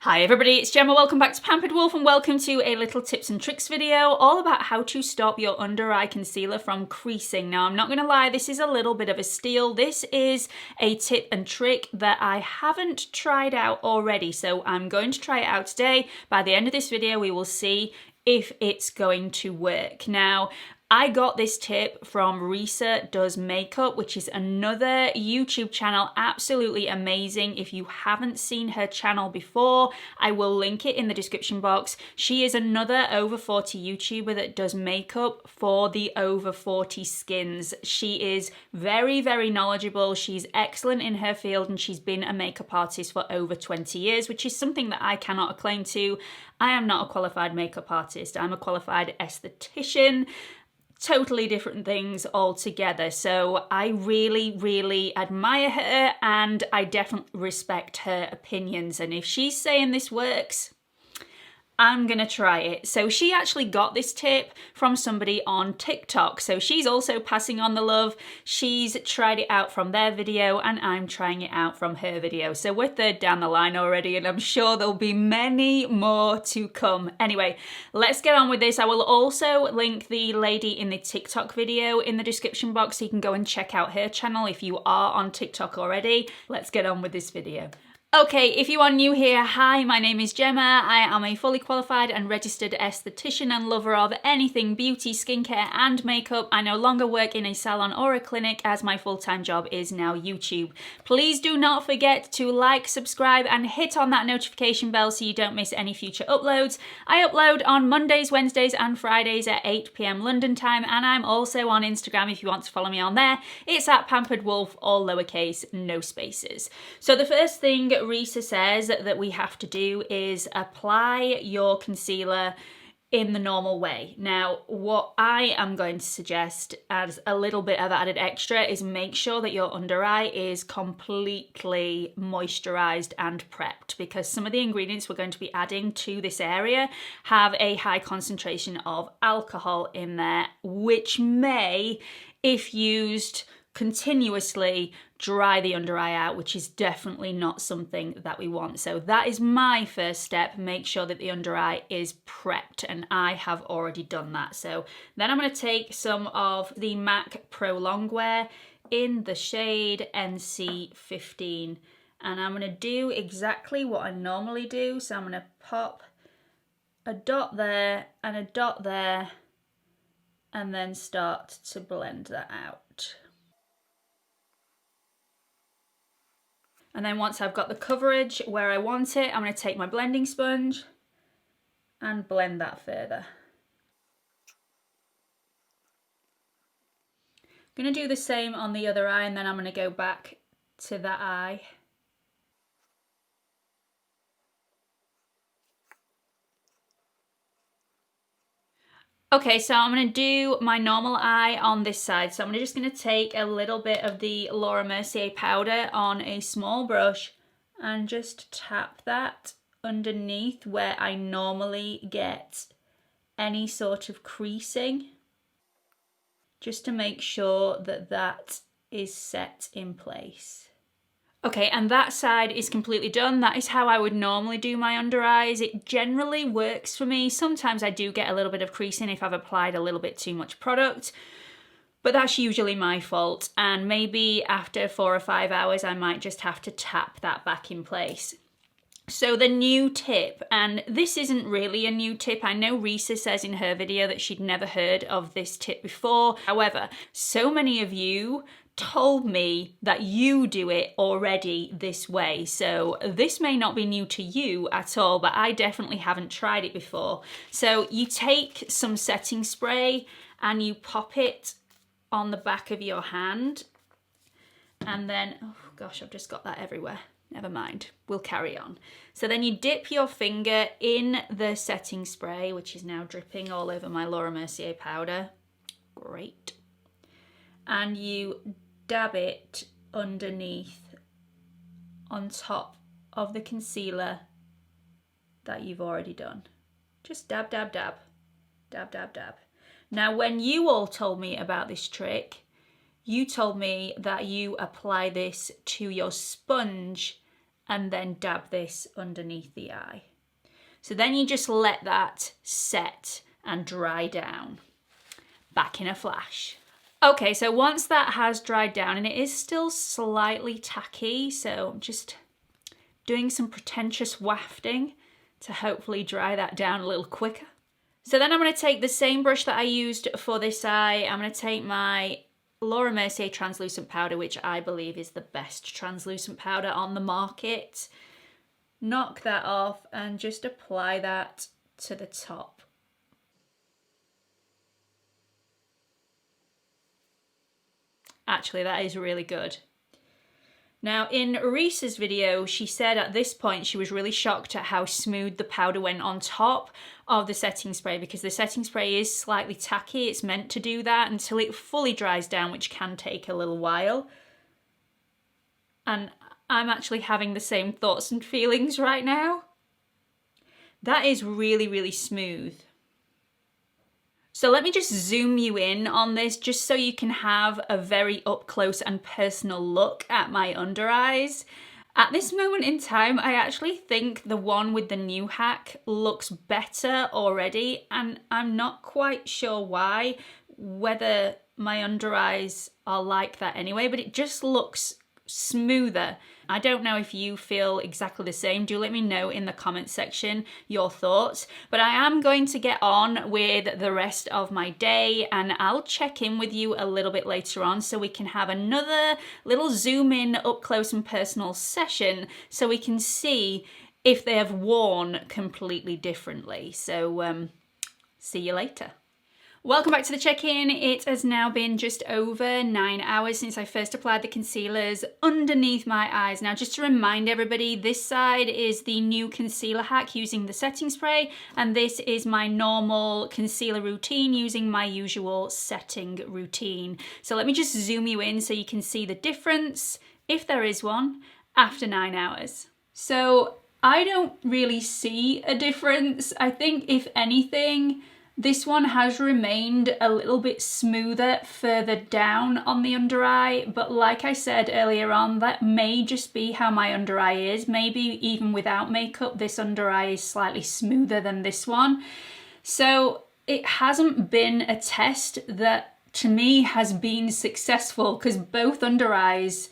Hi everybody, it's Gemma. Welcome back to Pampered Wolf and welcome to a little tips and tricks video all about how to stop your under eye concealer from creasing. Now I'm not going to lie, this is a little bit of a steal. This is a tip and trick that I haven't tried out already, so I'm going to try it out today. By the end of this video we will see if it's going to work. Now, I got this tip from Risa Does Makeup, which is another YouTube channel, absolutely amazing. If you haven't seen her channel before, I will link it in the description box. She is another over 40 YouTuber that does makeup for the over 40 skins. She is very, very knowledgeable. She's excellent in her field and she's been a makeup artist for over 20 years, which is something that I cannot acclaim to. I am not a qualified makeup artist. I'm a qualified esthetician. Totally different things altogether. So I really, really admire her and I definitely respect her opinions. And if she's saying this works, I'm gonna try it. So she actually got this tip from somebody on TikTok. So she's also passing on the love. She's tried it out from their video and I'm trying it out from her video. So we're third down the line already and I'm sure there'll be many more to come. Anyway, let's get on with this. I will also link the lady in the TikTok video in the description box so you can go and check out her channel if you are on TikTok already. Let's get on with this video. Okay, if you are new here, hi, my name is Gemma. I am a fully qualified and registered esthetician and lover of anything beauty, skincare and makeup. I no longer work in a salon or a clinic as my full-time job is now YouTube. Please do not forget to like, subscribe and hit on that notification bell so you don't miss any future uploads. I upload on Mondays, Wednesdays and Fridays at 8 PM London time, and I'm also on Instagram if you want to follow me on there. It's at Pampered Wolf, all lowercase, no spaces. So the first thing Risa says that we have to do is apply your concealer in the normal way. Now, what I am going to suggest as a little bit of added extra is make sure that your under eye is completely moisturized and prepped, because some of the ingredients we're going to be adding to this area have a high concentration of alcohol in there, which may, if used continuously, dry the under eye out, which is definitely not something that we want. So that is my first step. Make sure that the under eye is prepped, and I have already done that. So then I'm going to take some of the MAC Prolongwear in the shade NC15, and I'm going to do exactly what I normally do. So I'm going to pop a dot there and a dot there and then start to blend that out. And then once I've got the coverage where I want it, I'm going to take my blending sponge and blend that further. I'm going to do the same on the other eye, and then I'm going to go back to that eye. Okay, so I'm going to do my normal eye on this side. So I'm just going to take a little bit of the MERCIER powder on a small brush and just tap that underneath where I normally get any sort of creasing, just to make sure that that is set in place. Okay, and that side is completely done. That is how I would normally do my under eyes. It generally works for me. Sometimes I do get a little bit of creasing if I've applied a little bit too much product, but that's usually my fault. And maybe after 4 or 5 hours, I might just have to tap that back in place. So the new tip, and this isn't really a new tip. I know Risa says in her video that she'd never heard of this tip before. However, so many of you told me that you do it already this way, so this may not be new to you at all, but I definitely haven't tried it before. So you take some setting spray and you pop it on the back of your hand, and then, oh gosh, I've just got that everywhere. Never mind, we'll carry on. So then you dip your finger in the setting spray, which is now dripping all over my MERCIER powder. Great. And you dab it underneath on top of the concealer that you've already done. Just dab, dab, dab, dab, dab, dab. Now, when you all told me about this trick, you told me that you apply this to your sponge and then dab this underneath the eye. So then you just let that set and dry down. Back in a flash. Okay, so once that has dried down, and it is still slightly tacky, so I'm just doing some pretentious wafting to hopefully dry that down a little quicker. So then I'm going to take the same brush that I used for this eye. I'm going to take my Laura Mercier translucent powder, which I believe is the best translucent powder on the market. Knock that off and just apply that to the top. Actually, that is really good. Now, in Risa's video, she said at this point she was really shocked at how smooth the powder went on top of the setting spray, because the setting spray is slightly tacky. It's meant to do that until it fully dries down, which can take a little while. And I'm actually having the same thoughts and feelings right now. That is really, really smooth. So let me just zoom you in on this just so you can have a very up close and personal look at my under eyes. At this moment in time, I actually think the one with the new hack looks better already, and I'm not quite sure why, whether my under eyes are like that anyway, but it just looks smoother. I don't know if you feel exactly the same. Do let me know in the comment section your thoughts. But I am going to get on with the rest of my day, and I'll check in with you a little bit later on so we can have another little zoom in up close and personal session so we can see if they have worn completely differently. So see you later. Welcome back to the check-in. It has now been just over 9 hours since I first applied the concealers underneath my eyes. Now, just to remind everybody, this side is the new concealer hack using the setting spray, and this is my normal concealer routine using my usual setting routine. So let me just zoom you in so you can see the difference, if there is one, after 9 hours. So I don't really see a difference. I think if anything, this one has remained a little bit smoother further down on the under eye, but like I said earlier on, that may just be how my under eye is. Maybe even without makeup, this under eye is slightly smoother than this one. So it hasn't been a test that to me has been successful, because both under eyes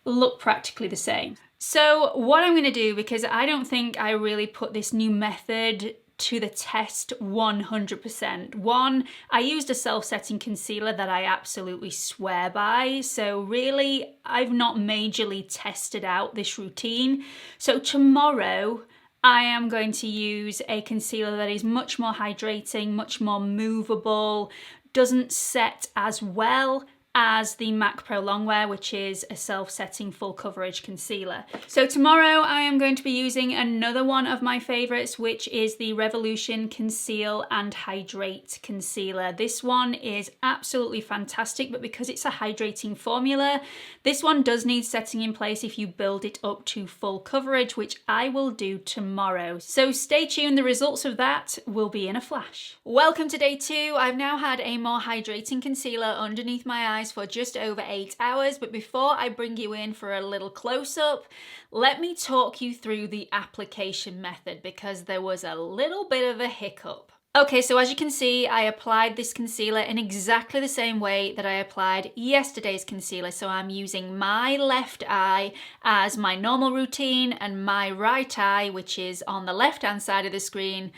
look practically the same. So what I'm going to do, because I don't think I really put this new method to the test 100%. One, I used a self-setting concealer that I absolutely swear by, so really I've not majorly tested out this routine. So tomorrow I am going to use a concealer that is much more hydrating, much more movable, doesn't set as well as the MAC Prolongwear, which is a self-setting full coverage concealer. So tomorrow I am going to be using another one of my favorites, which is the Revolution Conceal and Hydrate concealer. This one is absolutely fantastic, but because it's a hydrating formula, this one does need setting in place if you build it up to full coverage, which I will do tomorrow. So stay tuned, the results of that will be in a flash. Welcome to day 2. I've now had a more hydrating concealer underneath my eyes for just over 8 hours, but before I bring you in for a little close-up, let me talk you through the application method, because there was a little bit of a hiccup. Okay, so as you can see, I applied this concealer in exactly the same way that I applied yesterday's concealer. So I'm using my left eye as my normal routine and my right eye, which is on the left-hand side of the screen,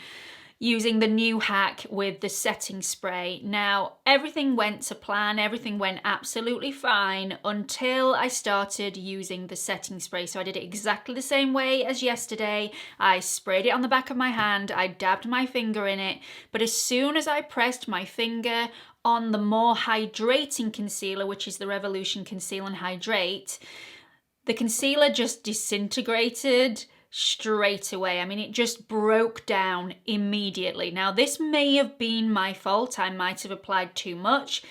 using the new hack with the setting spray. Now, everything went to plan, everything went absolutely fine until I started using the setting spray. So I did it exactly the same way as yesterday. I sprayed it on the back of my hand, I dabbed my finger in it, but as soon as I pressed my finger on the more hydrating concealer, which is the Revolution Conceal and Hydrate, the concealer just disintegrated straight away. I mean, it just broke down immediately. Now, this may have been my fault. I might have applied too much,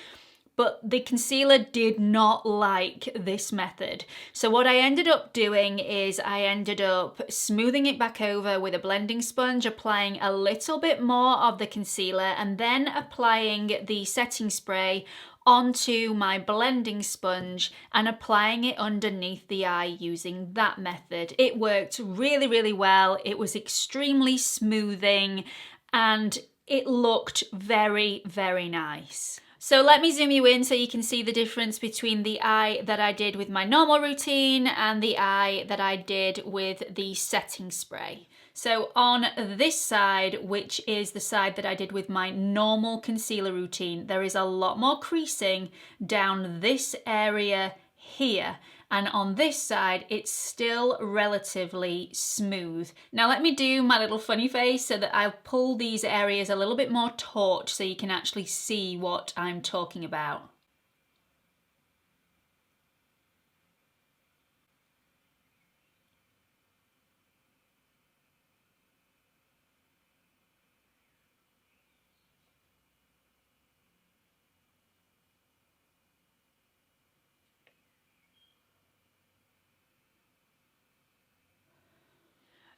but the concealer did not like this method. So what I ended up doing is I ended up smoothing it back over with a blending sponge, applying a little bit more of the concealer, and then applying the setting spray onto my blending sponge and applying it underneath the eye using that method. It worked really, really well. It was extremely smoothing and it looked very, very nice. So let me zoom you in so you can see the difference between the eye that I did with my normal routine and the eye that I did with the setting spray. So on this side, which is the side that I did with my normal concealer routine, there is a lot more creasing down this area here. And on this side, it's still relatively smooth. Now let me do my little funny face so that I'll pull these areas a little bit more taut so you can actually see what I'm talking about.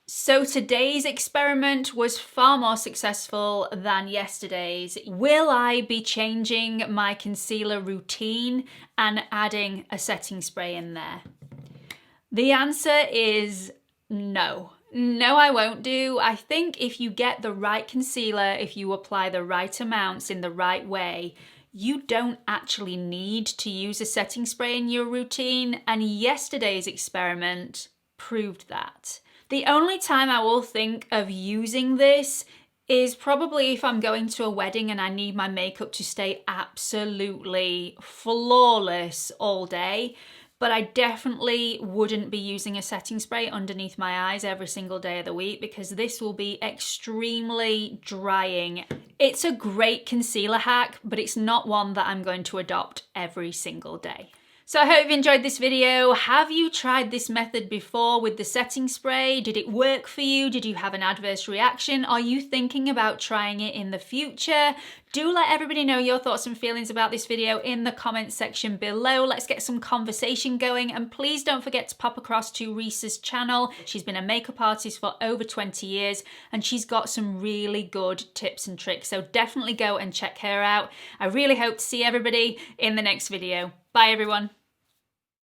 So today's experiment was far more successful than yesterday's. Will I be changing my concealer routine and adding a setting spray in there? The answer is no. No, I won't do. I think if you get the right concealer, if you apply the right amounts in the right way, you don't actually need to use a setting spray in your routine, and yesterday's experiment proved that. The only time I will think of using this is probably if I'm going to a wedding and I need my makeup to stay absolutely flawless all day. But I definitely wouldn't be using a setting spray underneath my eyes every single day of the week because this will be extremely drying. It's a great concealer hack, but it's not one that I'm going to adopt every single day. So I hope you've enjoyed this video. Have you tried this method before with the setting spray? Did it work for you? Did you have an adverse reaction? Are you thinking about trying it in the future? Do let everybody know your thoughts and feelings about this video in the comments section below. Let's get some conversation going, and please don't forget to pop across to Risa's channel. She's been a makeup artist for over 20 years and she's got some really good tips and tricks, so definitely go and check her out. I really hope to see everybody in the next video. Bye everyone.